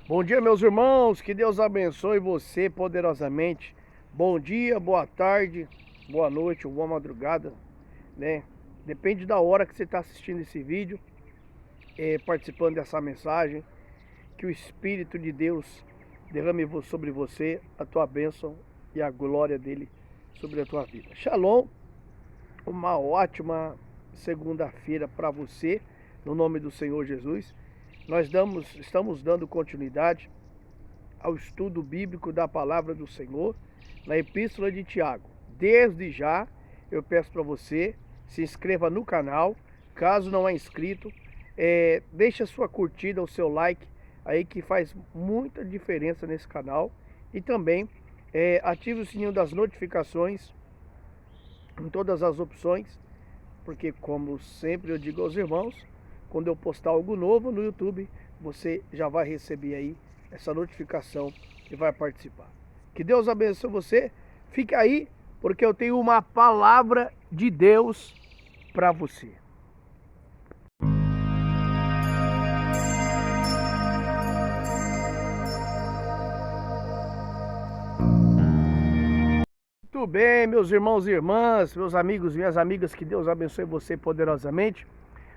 Bom dia, meus irmãos, que Deus abençoe você poderosamente. Bom dia, boa tarde, boa noite ou boa madrugada, né? Depende da hora que você está assistindo esse vídeo, participando dessa mensagem. Que o Espírito de Deus derrame sobre você a tua bênção e a glória dele sobre a tua vida. Shalom, uma ótima segunda-feira para você, no nome do Senhor Jesus. Estamos dando continuidade ao estudo bíblico da palavra do Senhor na Epístola de Tiago. Desde já, eu peço para você, se inscreva no canal, caso não é inscrito, deixe a sua curtida, o seu like, aí que faz muita diferença nesse canal. E também ative o sininho das notificações em todas as opções, porque como sempre eu digo aos irmãos, quando eu postar algo novo no YouTube, você já vai receber aí essa notificação e vai participar. Que Deus abençoe você. Fique aí, porque eu tenho uma palavra de Deus para você. Muito bem, meus irmãos e irmãs, meus amigos e minhas amigas, que Deus abençoe você poderosamente.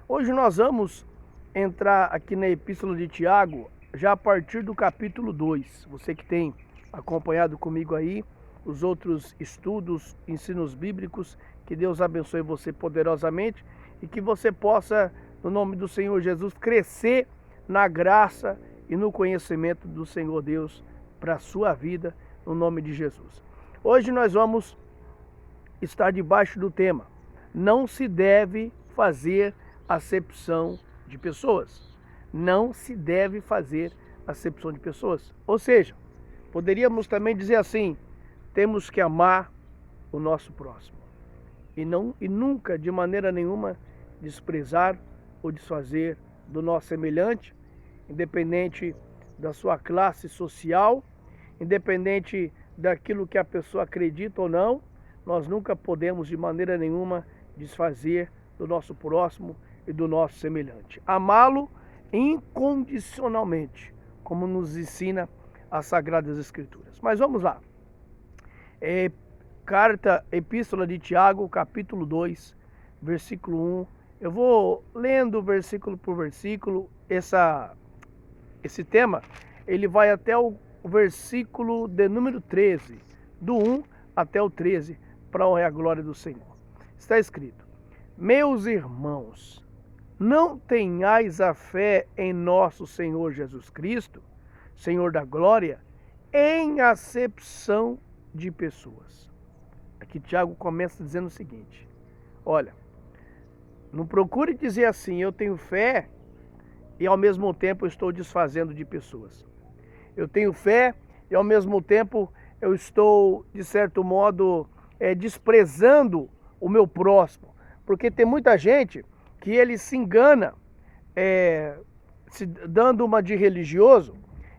Hoje nós vamos entrar aqui na Epístola de Tiago, já a partir do capítulo 2. Você que tem acompanhado comigo aí os outros estudos, ensinos bíblicos, que Deus abençoe você poderosamente e que você possa, no nome do Senhor Jesus, crescer na graça e no conhecimento do Senhor Deus para a sua vida, no nome de Jesus. Hoje nós vamos estar debaixo do tema: não se deve fazer acepção de pessoas. Não se deve fazer acepção de pessoas. Ou seja, poderíamos também dizer assim: temos que amar o nosso próximo e nunca, de maneira nenhuma, desprezar ou desfazer do nosso semelhante, independente da sua classe social, independente daquilo que a pessoa acredita ou não. Nós nunca podemos, de maneira nenhuma, desfazer do nosso próximo e do nosso semelhante. Amá-lo incondicionalmente, como nos ensina as Sagradas Escrituras. Mas vamos lá. Epístola de Tiago, capítulo 2, versículo 1. Eu vou lendo versículo por versículo. Esse tema, ele vai até o versículo de número 13, do 1 até o 13, para honrar a glória do Senhor. Está escrito: meus irmãos, não tenhais a fé em nosso Senhor Jesus Cristo, Senhor da glória, em acepção de pessoas. Aqui Tiago começa dizendo o seguinte: olha, não procure dizer assim, eu tenho fé e ao mesmo tempo eu estou desfazendo de pessoas. Eu tenho fé e ao mesmo tempo eu estou, de certo modo, desprezando o meu próximo. Porque tem muita gente que ele se engana, se dando uma de religioso,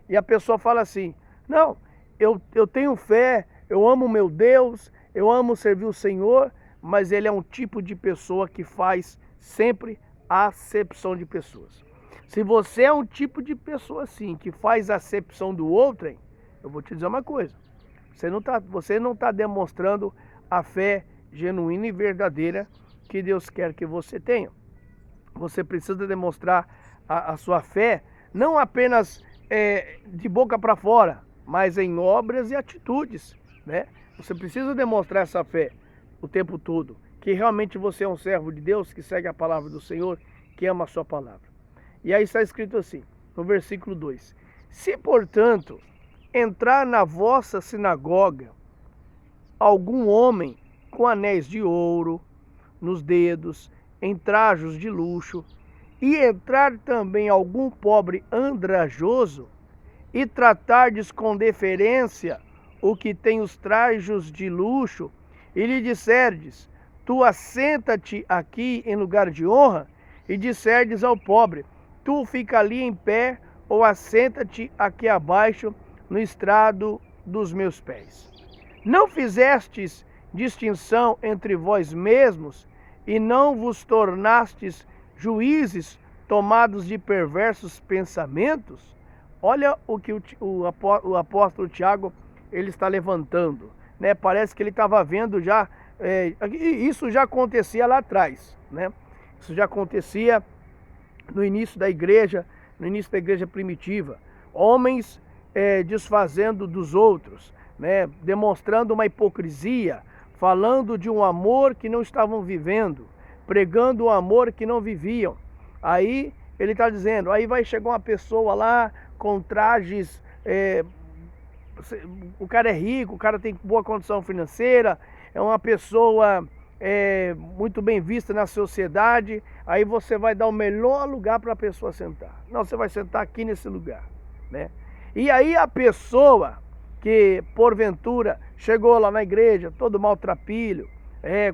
e a pessoa fala assim: não, eu tenho fé, eu amo o meu Deus, eu amo servir o Senhor, mas ele é um tipo de pessoa que faz sempre acepção de pessoas. Se você é um tipo de pessoa assim, que faz acepção do outrem, eu vou te dizer uma coisa: você não está demonstrando a fé genuína e verdadeira que Deus quer que você tenha. Você precisa demonstrar a sua fé, não apenas de boca para fora, mas em obras e atitudes, né? Você precisa demonstrar essa fé o tempo todo, que realmente você é um servo de Deus, que segue a palavra do Senhor, que ama a sua palavra. E aí está escrito assim, no versículo 2: se, portanto, entrar na vossa sinagoga algum homem com anéis de ouro nos dedos, em trajos de luxo, e entrar também algum pobre andrajoso, e tratardes com deferência o que tem os trajos de luxo, e lhe disserdes: tu assenta-te aqui em lugar de honra, e disserdes ao pobre: tu fica ali em pé, ou assenta-te aqui abaixo no estrado dos meus pés. Não fizestes distinção entre vós mesmos, e não vos tornastes juízes tomados de perversos pensamentos? olha o que o apóstolo Tiago ele está levantando, né? Parece que ele estava vendo já, isso já acontecia lá atrás, né? Isso já acontecia no início da igreja primitiva. Homens desfazendo dos outros, né? Demonstrando uma hipocrisia, falando de um amor que não estavam vivendo, pregando um amor que não viviam. Aí ele está dizendo, aí vai chegar uma pessoa lá com trajes, o cara é rico, o cara tem boa condição financeira, é uma pessoa muito bem vista na sociedade, aí você vai dar o melhor lugar para a pessoa sentar. Não, você vai sentar aqui nesse lugar, né? E aí a pessoa que porventura chegou lá na igreja, todo maltrapilho,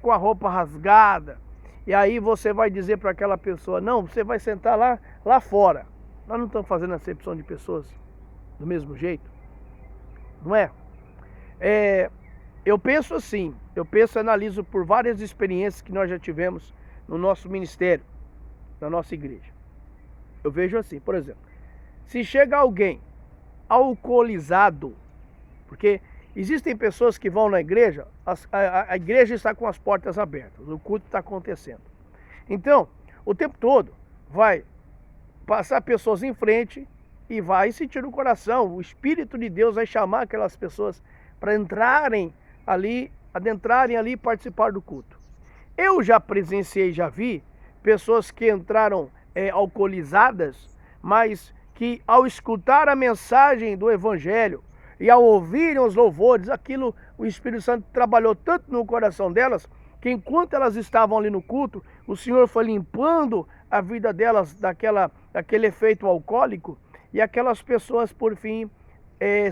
com a roupa rasgada, e aí você vai dizer para aquela pessoa, não, você vai sentar lá fora. Nós não estamos fazendo acepção de pessoas do mesmo jeito, não é? Eu penso assim, analiso por várias experiências que nós já tivemos no nosso ministério, na nossa igreja. Eu vejo assim, por exemplo, se chega alguém alcoolizado, porque existem pessoas que vão na igreja, a igreja está com as portas abertas, o culto está acontecendo. Então, o tempo todo vai passar pessoas em frente e vai sentir no coração, o Espírito de Deus vai chamar aquelas pessoas para adentrarem ali e participar do culto. Eu já presenciei, já vi pessoas que entraram alcoolizadas, mas que ao escutar a mensagem do Evangelho e ao ouvirem os louvores, aquilo, o Espírito Santo trabalhou tanto no coração delas, que enquanto elas estavam ali no culto, o Senhor foi limpando a vida delas daquele efeito alcoólico, e aquelas pessoas, por fim,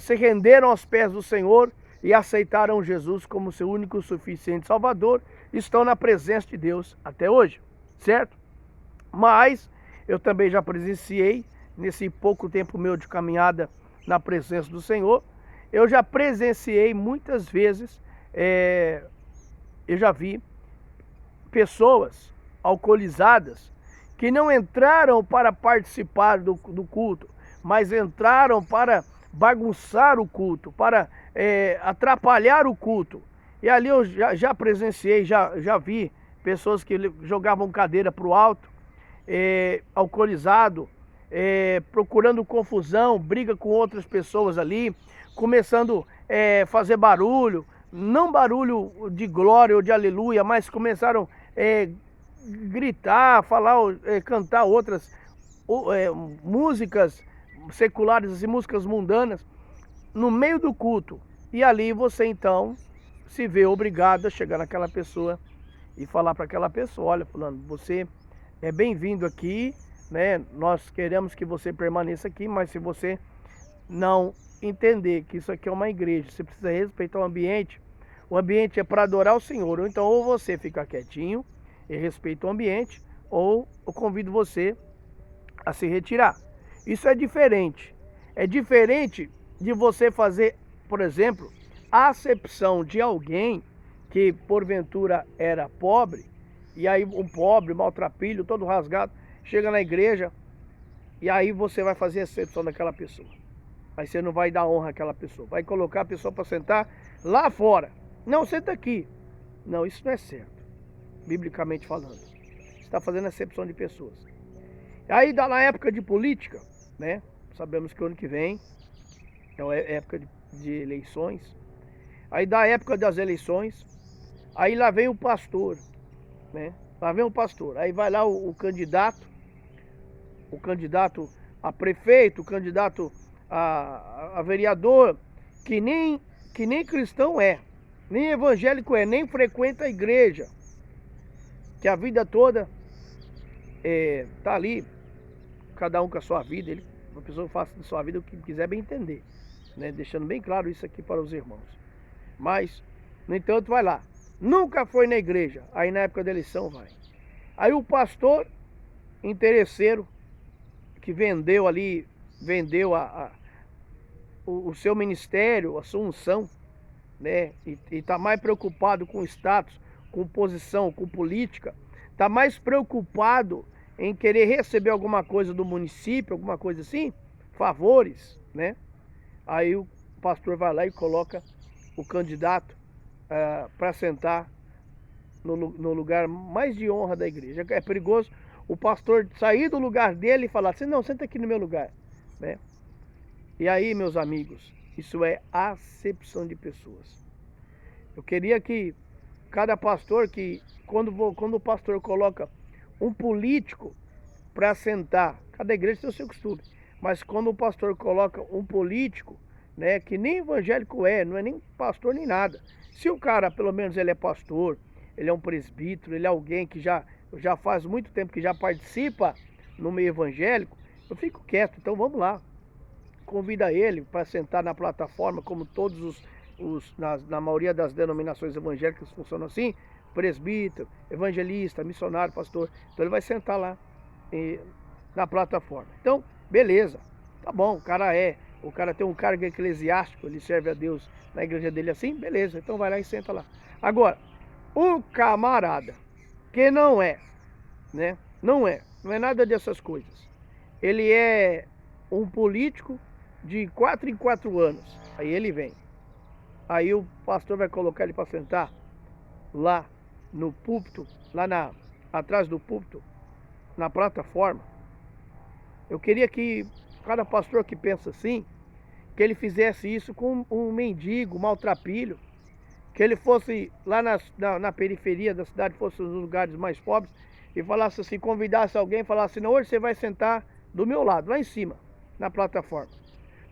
se renderam aos pés do Senhor e aceitaram Jesus como seu único e suficiente Salvador, estão na presença de Deus até hoje, certo? Mas eu também já presenciei, nesse pouco tempo meu de caminhada na presença do Senhor, eu já presenciei muitas vezes, eu já vi pessoas alcoolizadas que não entraram para participar do culto, mas entraram para bagunçar o culto, para atrapalhar o culto. E ali eu já presenciei, já vi pessoas que jogavam cadeira para o alto, alcoolizado, procurando confusão, briga com outras pessoas ali, começando a fazer barulho, não barulho de glória ou de aleluia, mas começaram a gritar, falar, cantar outras músicas seculares, assim, músicas mundanas, no meio do culto. E ali você então se vê obrigado a chegar naquela pessoa e falar para aquela pessoa, olha, fulano, você é bem-vindo aqui, né? Nós queremos que você permaneça aqui, mas se você não entender que isso aqui é uma igreja, você precisa respeitar o ambiente é para adorar o Senhor. Ou então, ou você fica quietinho e respeita o ambiente, ou eu convido você a se retirar. Isso é diferente. É diferente de você fazer, por exemplo, a acepção de alguém que porventura era pobre, e aí um pobre, maltrapilho, todo rasgado, chega na igreja, e aí você vai fazer a acepção daquela pessoa. Aí você não vai dar honra àquela pessoa, vai colocar a pessoa para sentar lá fora. Não, senta aqui. Não, isso não é certo, biblicamente falando. Você está fazendo acepção de pessoas. Aí na época de política, né? Sabemos que o ano que vem é época de eleições. Aí da época das eleições, aí lá vem o pastor, né? Lá vem o pastor. Aí vai lá o candidato a prefeito, o candidato a vereador, que nem cristão nem evangélico nem frequenta a igreja, que a vida toda tá ali, cada um com a sua vida, uma pessoa faça da sua vida o que quiser bem entender, né? Deixando bem claro isso aqui para os irmãos. Mas, no entanto, vai lá, nunca foi na igreja, aí na época da eleição vai. Aí o pastor interesseiro, que vendeu o seu ministério, a sua unção, né? E está mais preocupado com status, com posição, com política, está mais preocupado em querer receber alguma coisa do município, alguma coisa assim, favores, né? Aí o pastor vai lá e coloca o candidato para sentar no lugar mais de honra da igreja. É perigoso o pastor sair do lugar dele e falar assim, não, senta aqui no meu lugar, né? E aí, meus amigos, isso é acepção de pessoas. Eu queria que cada pastor, que quando o pastor coloca um político para sentar, cada igreja tem o seu costume, mas quando o pastor coloca um político, né, que nem evangélico não é nem pastor nem nada. Se o cara, pelo menos ele é pastor, ele é um presbítero, ele é alguém que já faz muito tempo que já participa no meio evangélico, eu fico quieto, então vamos lá. Convida ele para sentar na plataforma, como todos na maioria das denominações evangélicas funcionam assim, presbítero, evangelista, missionário, pastor. Então ele vai sentar lá na plataforma. Então, beleza, tá bom, o cara tem um cargo eclesiástico, ele serve a Deus na igreja dele assim, beleza, então vai lá e senta lá. Agora, o camarada, que não é, né, não é nada dessas coisas, ele é um político de 4 em 4 anos, aí ele vem, aí o pastor vai colocar ele para sentar lá no púlpito, atrás do púlpito, na plataforma. Eu queria que cada pastor que pensa assim, que ele fizesse isso com um mendigo, maltrapilho, que ele fosse lá na periferia da cidade, fosse nos lugares mais pobres, e falasse assim, convidasse alguém, falasse, não, hoje você vai sentar do meu lado, lá em cima, na plataforma.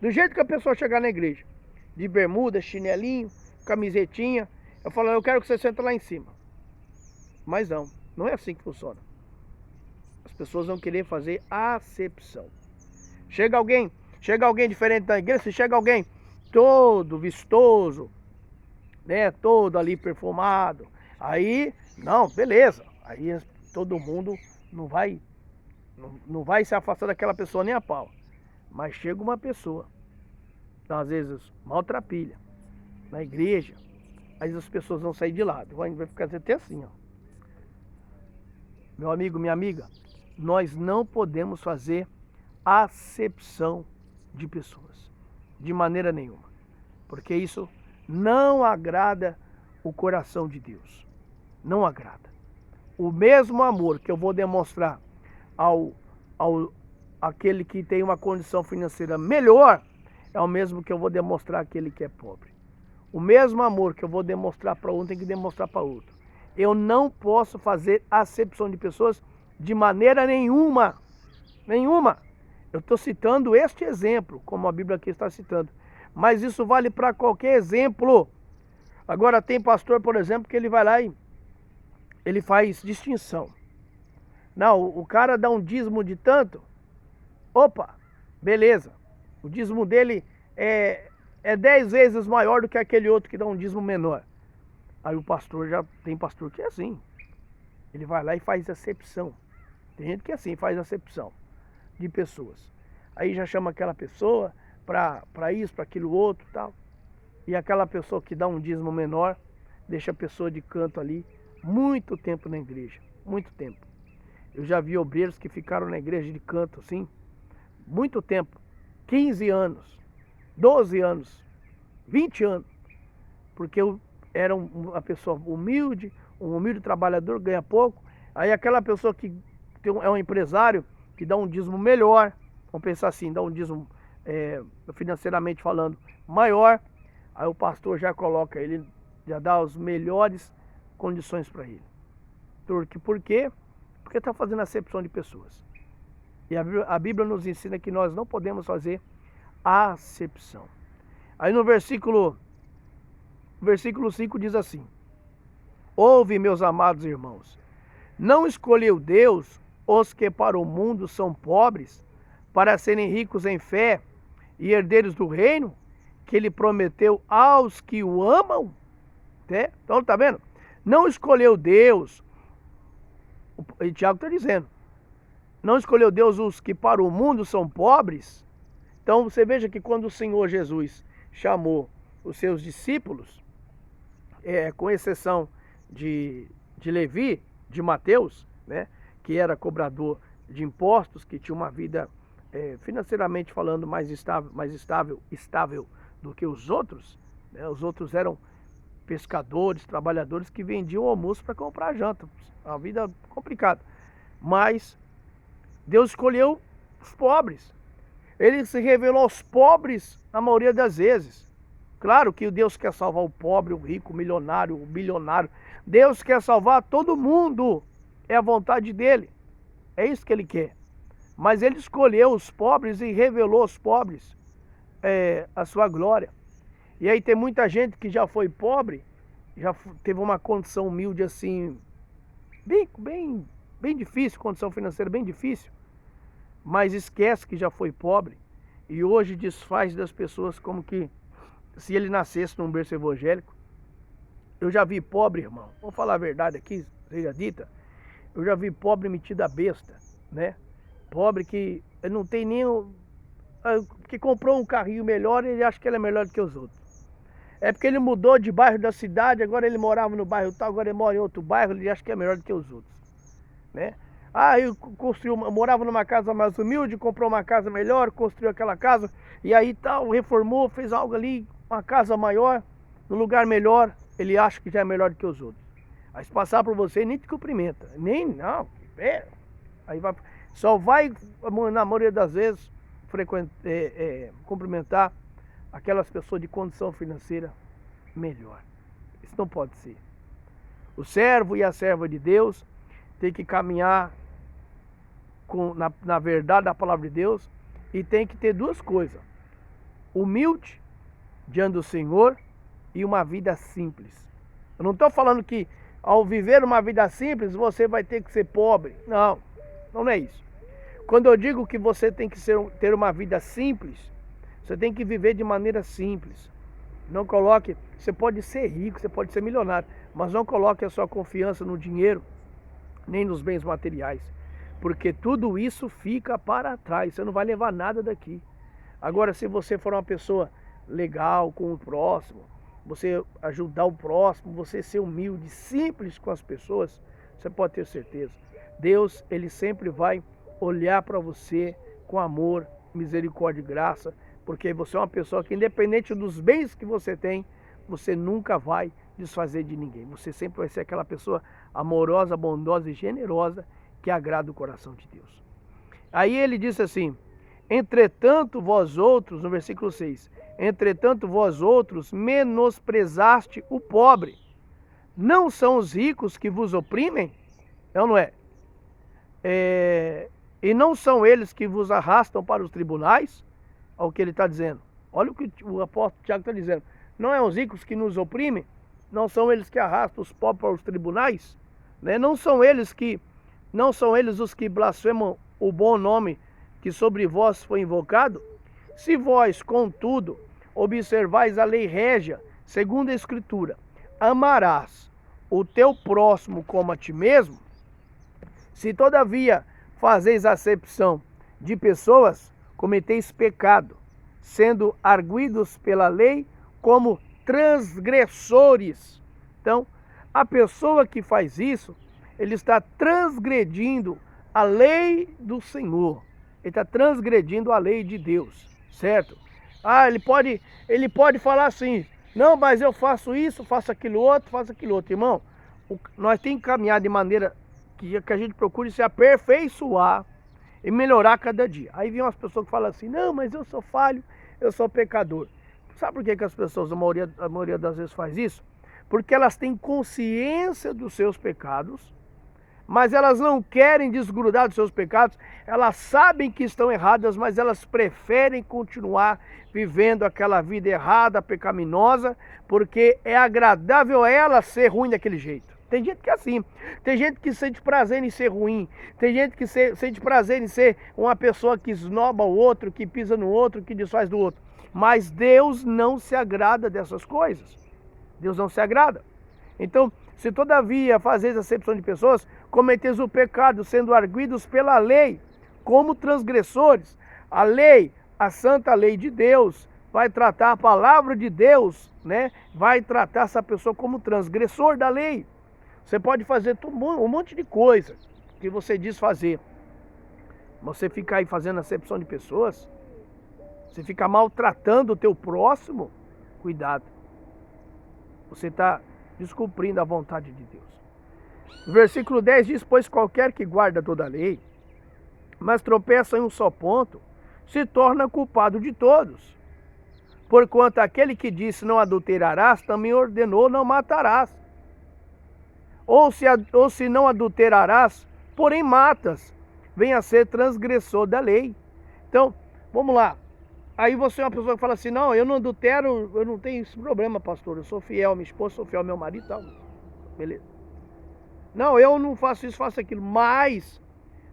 Do jeito que a pessoa chegar na igreja, de bermuda, chinelinho, camisetinha, eu falo, eu quero que você senta lá em cima. Mas não é assim que funciona. As pessoas vão querer fazer acepção. Chega alguém diferente da igreja, se chega alguém todo vistoso, né, todo ali perfumado, aí, não, beleza, aí todo mundo não vai se afastar daquela pessoa nem a pau. Mas chega uma pessoa, às vezes maltrapilha, na igreja, aí as pessoas vão sair de lado, vai ficar até assim, ó. Meu amigo, minha amiga, nós não podemos fazer acepção de pessoas, de maneira nenhuma, porque isso não agrada o coração de Deus, não agrada. O mesmo amor que eu vou demonstrar aquele que tem uma condição financeira melhor, é o mesmo que eu vou demonstrar àquele que é pobre. O mesmo amor que eu vou demonstrar para um, tem que demonstrar para outro. Eu não posso fazer acepção de pessoas de maneira nenhuma. Nenhuma. Eu estou citando este exemplo, como a Bíblia aqui está citando. Mas isso vale para qualquer exemplo. Agora tem pastor, por exemplo, que ele vai lá e ele faz distinção. Não, o cara dá um dízimo de tanto. Opa, beleza. O dízimo dele é 10 vezes maior do que aquele outro que dá um dízimo menor. Aí o pastor, tem pastor que é assim. Ele vai lá e faz acepção. Tem gente que é assim, faz acepção de pessoas. Aí já chama aquela pessoa para isso, para aquilo outro e tal. E aquela pessoa que dá um dízimo menor, deixa a pessoa de canto ali muito tempo na igreja. Muito tempo. Eu já vi obreiros que ficaram na igreja de canto assim, muito tempo. 15 anos, 12 anos, 20 anos. Porque era uma pessoa humilde, um humilde trabalhador, ganha pouco. Aí aquela pessoa que é um empresário, que dá um dízimo melhor, vamos pensar assim, dá um dízimo financeiramente falando maior, aí o pastor já coloca ele, já dá as melhores condições para ele. Por quê? Porque está fazendo acepção de pessoas. E a Bíblia nos ensina que nós não podemos fazer acepção. Aí no versículo 5 diz assim: ouve, meus amados irmãos, não escolheu Deus os que para o mundo são pobres, para serem ricos em fé e herdeiros do reino, que ele prometeu aos que o amam? Então, tá vendo? Não escolheu Deus, e Tiago está dizendo, não escolheu Deus os que para o mundo são pobres? Então você veja que quando o Senhor Jesus chamou os seus discípulos, com exceção de Levi, de Mateus, né, que era cobrador de impostos, que tinha uma vida financeiramente falando, estável do que os outros, né? Os outros eram pescadores, trabalhadores que vendiam almoço para comprar janta. Uma vida complicada. Mas Deus escolheu os pobres. Ele se revelou aos pobres na maioria das vezes. Claro que Deus quer salvar o pobre, o rico, o milionário, o bilionário. Deus quer salvar todo mundo. É a vontade dele. É isso que ele quer. Mas ele escolheu os pobres e revelou aos pobres a sua glória. E aí tem muita gente que já foi pobre, teve uma condição humilde assim, bem difícil, condição financeira bem difícil, mas esquece que já foi pobre e hoje desfaz das pessoas como que se ele nascesse num berço evangélico. Eu já vi pobre, irmão, vamos falar a verdade aqui, seja dita, eu já vi pobre metido a besta, né? Pobre que não tem nem... que comprou um carrinho melhor e ele acha que ele é melhor do que os outros. É porque ele mudou de bairro da cidade, agora ele morava no bairro tal, agora ele mora em outro bairro, ele acha que é melhor do que os outros, né? Ah, morava numa casa mais humilde, comprou uma casa melhor, construiu aquela casa, e aí tal, reformou, fez algo ali, uma casa maior, num lugar melhor, ele acha que já é melhor do que os outros. Aí se passar por você, nem te cumprimenta, não, aí só vai, na maioria das vezes, cumprimentar aquelas pessoas de condição financeira melhor. Isso não pode ser. O servo e a serva de Deus tem que caminhar na verdade da palavra de Deus e tem que ter duas coisas: humilde diante do Senhor e uma vida simples. Eu não estou falando que ao viver uma vida simples você vai ter que ser pobre. Não é isso. Quando eu digo que você tem que ter uma vida simples, você tem que viver de maneira simples. Não coloque, você pode ser rico, você pode ser milionário, mas não coloque a sua confiança no dinheiro, nem nos bens materiais, porque tudo isso fica para trás, você não vai levar nada daqui. Agora, se você for uma pessoa legal com o próximo, você ajudar o próximo, você ser humilde, simples com as pessoas, você pode ter certeza. Deus, ele sempre vai olhar para você com amor, misericórdia e graça, porque você é uma pessoa que, independente dos bens que você tem, você nunca vai desfazer de ninguém. Você sempre vai ser aquela pessoa amorosa, bondosa e generosa que agrada o coração de Deus. Aí ele disse assim: entretanto vós outros, no versículo 6, entretanto vós outros menosprezaste o pobre. Não são os ricos que vos oprimem? É ou não é? E não são eles que vos arrastam para os tribunais? Olha o que ele está dizendo. Olha o que o apóstolo Tiago está dizendo. Não é os ricos que nos oprimem? Não são eles que arrastam os pobres para os tribunais? Né? Não são eles os que blasfemam o bom nome que sobre vós foi invocado? Se vós, contudo, observais a lei régia, segundo a Escritura, amarás o teu próximo como a ti mesmo, se todavia fazeis acepção de pessoas, cometeis pecado, sendo arguidos pela lei como transgressores. Então, a pessoa que faz isso, ele está transgredindo a lei do Senhor. Ele está transgredindo a lei de Deus, certo? Ah, ele pode falar assim: não, mas eu faço isso, faço aquilo outro. Irmão, nós temos que caminhar de maneira que a gente procure se aperfeiçoar e melhorar cada dia. Aí vem umas pessoas que falam assim: não, mas eu sou falho, eu sou pecador. Sabe por que as pessoas, a maioria das vezes faz isso? Porque elas têm consciência dos seus pecados, mas elas não querem desgrudar dos seus pecados, elas sabem que estão erradas, mas elas preferem continuar vivendo aquela vida errada, pecaminosa, porque é agradável a elas ser ruim daquele jeito. Tem gente que é assim, tem gente que sente prazer em ser ruim, tem gente que sente prazer em ser uma pessoa que esnoba o outro, que pisa no outro, que desfaz do outro. Mas Deus não se agrada dessas coisas. Deus não se agrada. Então, se todavia fazeis acepção de pessoas, cometeis o pecado, sendo arguidos pela lei, como transgressores. A lei, a santa lei de Deus, vai tratar a palavra de Deus, né? Vai tratar essa pessoa como transgressor da lei. Você pode fazer um monte de coisas que você diz fazer. Você fica aí fazendo acepção de pessoas, você fica maltratando o teu próximo, cuidado. Você está descumprindo a vontade de Deus. O versículo 10 diz, pois qualquer que guarda toda a lei, mas tropeça em um só ponto, se torna culpado de todos. Porquanto aquele que disse não adulterarás, também ordenou não matarás. Ou se não adulterarás, porém matas, venha a ser transgressor da lei. Então, vamos lá. Aí você é uma pessoa que fala assim, não, eu não adultero, eu não tenho esse problema, pastor. Eu sou fiel à minha esposa, sou fiel ao meu marido e tal. Beleza. Não, eu não faço isso, faço aquilo. Mas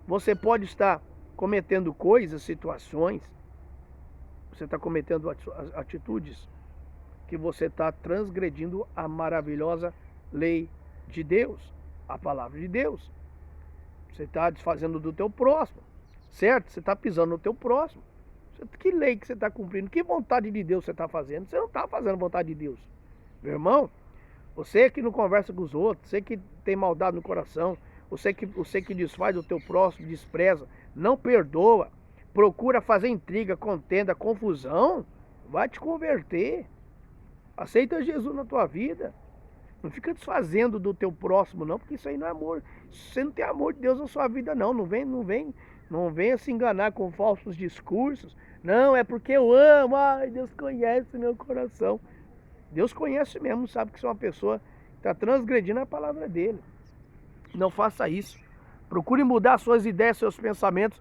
você pode estar cometendo coisas, situações, você está cometendo atitudes que você está transgredindo a maravilhosa lei de Deus, a palavra de Deus. Você está desfazendo do teu próximo, certo? Você está pisando no teu próximo. Que lei que você está cumprindo? Que vontade de Deus você está fazendo? Você não está fazendo a vontade de Deus. Meu irmão, você que não conversa com os outros, você que tem maldade no coração, você que desfaz do teu próximo, despreza, não perdoa, procura fazer intriga, contenda, confusão, vai te converter. Aceita Jesus na tua vida. Não fica desfazendo do teu próximo, não, porque isso aí não é amor. Você não tem amor de Deus na sua vida, não. Não venha se enganar com falsos discursos. Não, é porque eu amo. Ai, Deus conhece meu coração. Deus conhece mesmo, sabe que você é uma pessoa que está transgredindo a palavra dele. Não faça isso. Procure mudar suas ideias, seus pensamentos,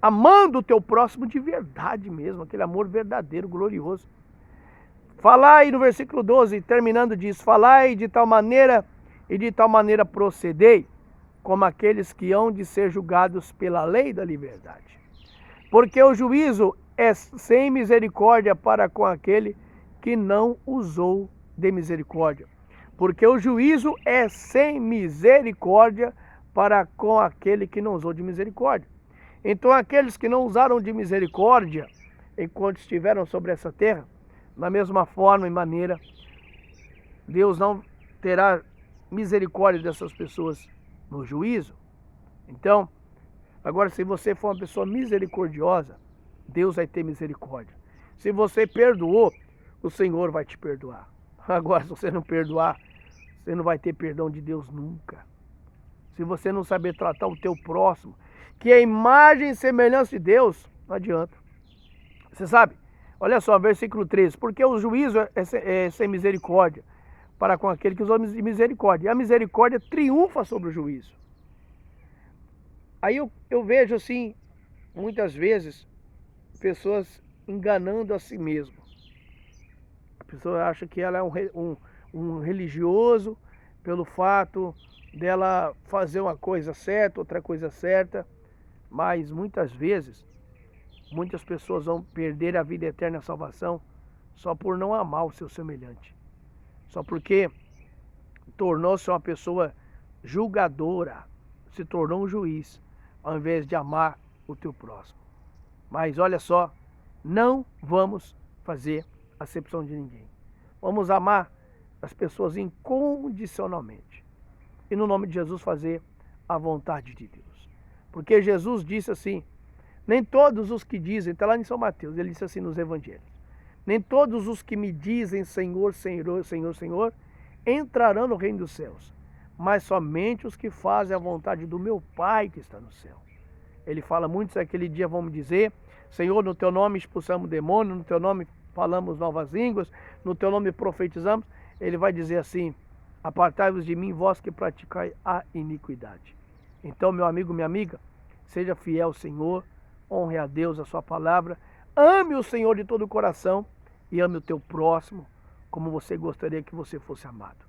amando o teu próximo de verdade mesmo, aquele amor verdadeiro, glorioso. Falai no versículo 12, terminando diz, falai de tal maneira e de tal maneira procedei, como aqueles que hão de ser julgados pela lei da liberdade. Porque o juízo é sem misericórdia para com aquele que não usou de misericórdia. Porque o juízo é sem misericórdia para com aquele que não usou de misericórdia. Então aqueles que não usaram de misericórdia, enquanto estiveram sobre essa terra, da mesma forma e maneira, Deus não terá misericórdia dessas pessoas no juízo. Então, agora se você for uma pessoa misericordiosa, Deus vai ter misericórdia. Se você perdoou, o Senhor vai te perdoar. Agora, se você não perdoar, você não vai ter perdão de Deus nunca. Se você não saber tratar o teu próximo, que é a imagem e semelhança de Deus, não adianta. Você sabe? Olha só, versículo 13. Porque o juízo é sem misericórdia para com aquele que usou de misericórdia. E a misericórdia triunfa sobre o juízo. Aí eu vejo assim, muitas vezes, pessoas enganando a si mesmo. A pessoa acha que ela é um religioso pelo fato dela fazer uma coisa certa, outra coisa certa. Mas muitas vezes, muitas pessoas vão perder a vida eterna e a salvação só por não amar o seu semelhante. Só porque tornou-se uma pessoa julgadora, se tornou um juiz, ao invés de amar o teu próximo. Mas olha só, não vamos fazer acepção de ninguém. Vamos amar as pessoas incondicionalmente. E no nome de Jesus fazer a vontade de Deus. Porque Jesus disse assim, nem todos os que dizem, está lá em São Mateus, ele disse assim nos evangelhos, nem todos os que me dizem Senhor, Senhor, Senhor, Senhor, entrarão no reino dos céus, mas somente os que fazem a vontade do meu Pai que está no céu. Ele fala muitos aquele dia vão me dizer, Senhor, no teu nome expulsamos demônio, no teu nome falamos novas línguas, no teu nome profetizamos. Ele vai dizer assim, apartai-vos de mim, vós que praticai a iniquidade. Então, meu amigo, minha amiga, seja fiel ao Senhor, honre a Deus, a sua palavra, ame o Senhor de todo o coração e ame o teu próximo como você gostaria que você fosse amado.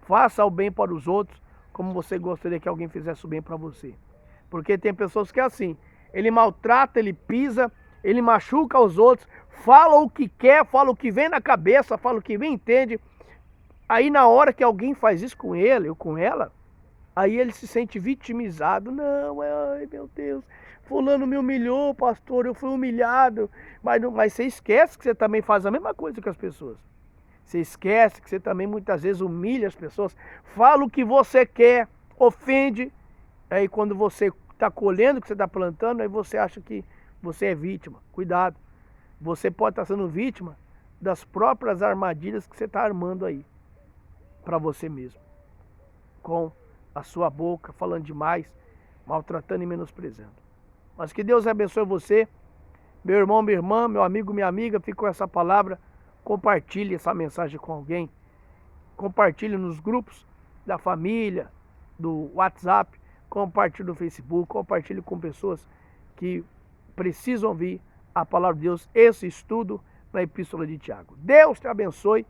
Faça o bem para os outros como você gostaria que alguém fizesse o bem para você. Porque tem pessoas que é assim, ele maltrata, ele pisa, ele machuca os outros, fala o que quer, fala o que vem na cabeça, fala o que bem entende. Aí na hora que alguém faz isso com ele ou com ela, aí ele se sente vitimizado. Não, ai meu Deus, fulano me humilhou, pastor, eu fui humilhado. Mas você esquece que você também faz a mesma coisa que as pessoas. Você esquece que você também muitas vezes humilha as pessoas, fala o que você quer, ofende. Aí quando você está colhendo o que você está plantando, aí você acha que você é vítima. Cuidado. Você pode estar sendo vítima das próprias armadilhas que você está armando aí para você mesmo. Com a sua boca, falando demais, maltratando e menosprezando. Mas que Deus abençoe você, meu irmão, minha irmã, meu amigo, minha amiga. Fique com essa palavra. Compartilhe essa mensagem com alguém. Compartilhe nos grupos da família, do WhatsApp. Compartilhe no Facebook. Compartilhe com pessoas que precisam ouvir a palavra de Deus. Esse estudo na Epístola de Tiago. Deus te abençoe.